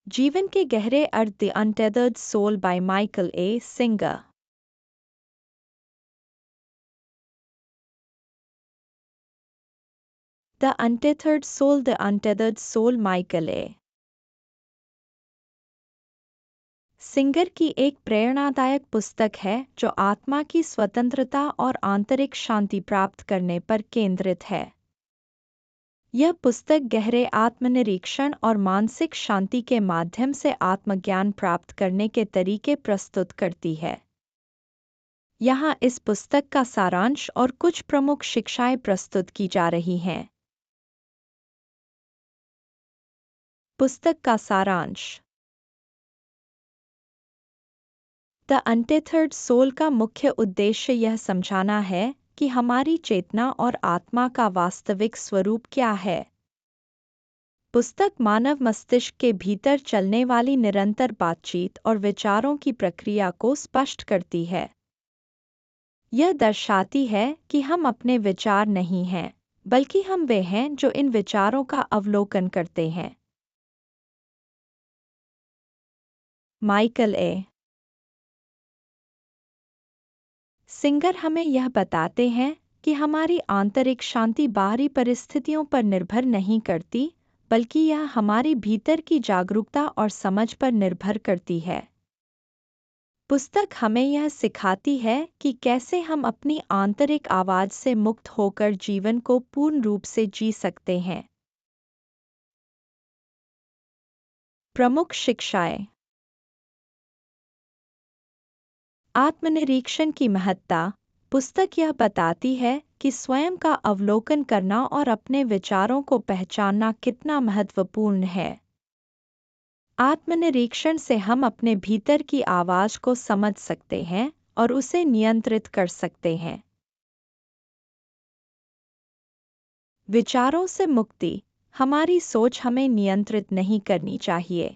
जीवन के गहरे अर्थ the untethered soul by Michael A Singer. The untethered soul, the untethered soul, Michael A Singer की एक प्रेरणादायक पुस्तक है जो आत्मा की स्वतंत्रता और आंतरिक शांति प्राप्त करने पर केंद्रित है। यह पुस्तक गहरे आत्मनिरीक्षण और मानसिक शांति के माध्यम से आत्मज्ञान प्राप्त करने के तरीके प्रस्तुत करती है। यहाँ इस पुस्तक का सारांश और कुछ प्रमुख शिक्षाएं प्रस्तुत की जा रही हैं। पुस्तक का सारांश। द अनटेथर्ड सोल का मुख्य उद्देश्य यह समझाना है कि हमारी चेतना और आत्मा का वास्तविक स्वरूप क्या है। पुस्तक मानव मस्तिष्क के भीतर चलने वाली निरंतर बातचीत और विचारों की प्रक्रिया को स्पष्ट करती है। यह दर्शाती है कि हम अपने विचार नहीं हैं, बल्कि हम वे हैं जो इन विचारों का अवलोकन करते हैं। माइकल ए सिंगर हमें यह बताते हैं कि हमारी आंतरिक शांति बाहरी परिस्थितियों पर निर्भर नहीं करती, बल्कि यह हमारी भीतर की जागरूकता और समझ पर निर्भर करती है। पुस्तक हमें यह सिखाती है कि कैसे हम अपनी आंतरिक आवाज़ से मुक्त होकर जीवन को पूर्ण रूप से जी सकते हैं। प्रमुख शिक्षाएं। आत्मनिरीक्षण की महत्ता। पुस्तक यह बताती है कि स्वयं का अवलोकन करना और अपने विचारों को पहचानना कितना महत्वपूर्ण है। आत्मनिरीक्षण से हम अपने भीतर की आवाज़ को समझ सकते हैं और उसे नियंत्रित कर सकते हैं। विचारों से मुक्ति। हमारी सोच हमें नियंत्रित नहीं करनी चाहिए।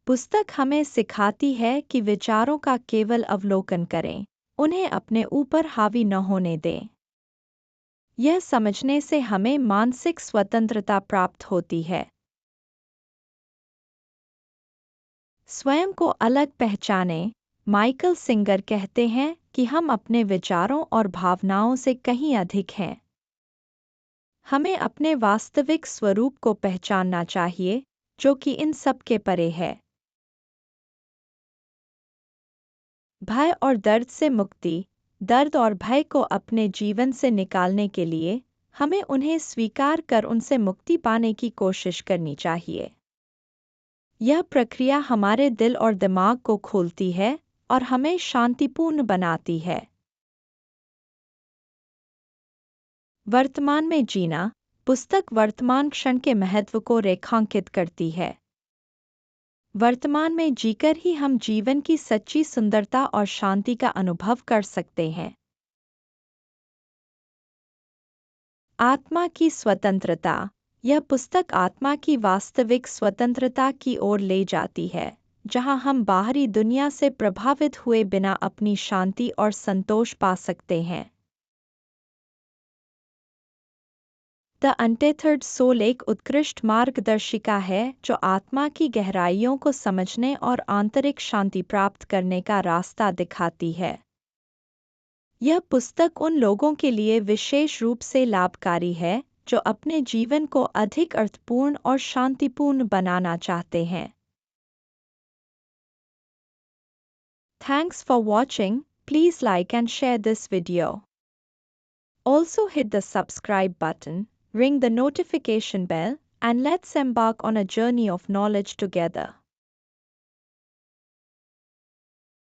पुस्तक हमें सिखाती है कि विचारों का केवल अवलोकन करें, उन्हें अपने ऊपर हावी न होने दें। यह समझने से हमें मानसिक स्वतंत्रता प्राप्त होती है। स्वयं को अलग पहचानें। माइकल सिंगर कहते हैं कि हम अपने विचारों और भावनाओं से कहीं अधिक हैं। हमें अपने वास्तविक स्वरूप को पहचानना चाहिए, जो कि इन सब के परे है। भय और दर्द से मुक्ति। दर्द और भय को अपने जीवन से निकालने के लिए हमें उन्हें स्वीकार कर उनसे मुक्ति पाने की कोशिश करनी चाहिए। यह प्रक्रिया हमारे दिल और दिमाग को खोलती है और हमें शांतिपूर्ण बनाती है। वर्तमान में जीना। पुस्तक वर्तमान क्षण के महत्व को रेखांकित करती है। वर्तमान में जीकर ही हम जीवन की सच्ची सुंदरता और शांति का अनुभव कर सकते हैं। आत्मा की स्वतंत्रता। यह पुस्तक आत्मा की वास्तविक स्वतंत्रता की ओर ले जाती है, जहां हम बाहरी दुनिया से प्रभावित हुए बिना अपनी शांति और संतोष पा सकते हैं। द अनटेथर्ड सोल एक उत्कृष्ट मार्गदर्शिका है जो आत्मा की गहराइयों को समझने और आंतरिक शांति प्राप्त करने का रास्ता दिखाती है। यह पुस्तक उन लोगों के लिए विशेष रूप से लाभकारी है जो अपने जीवन को अधिक अर्थपूर्ण और शांतिपूर्ण बनाना चाहते हैं। Thanks for watching. Please like and share this video. Also hit the subscribe button, ring the notification bell, and let's embark on a journey of knowledge together.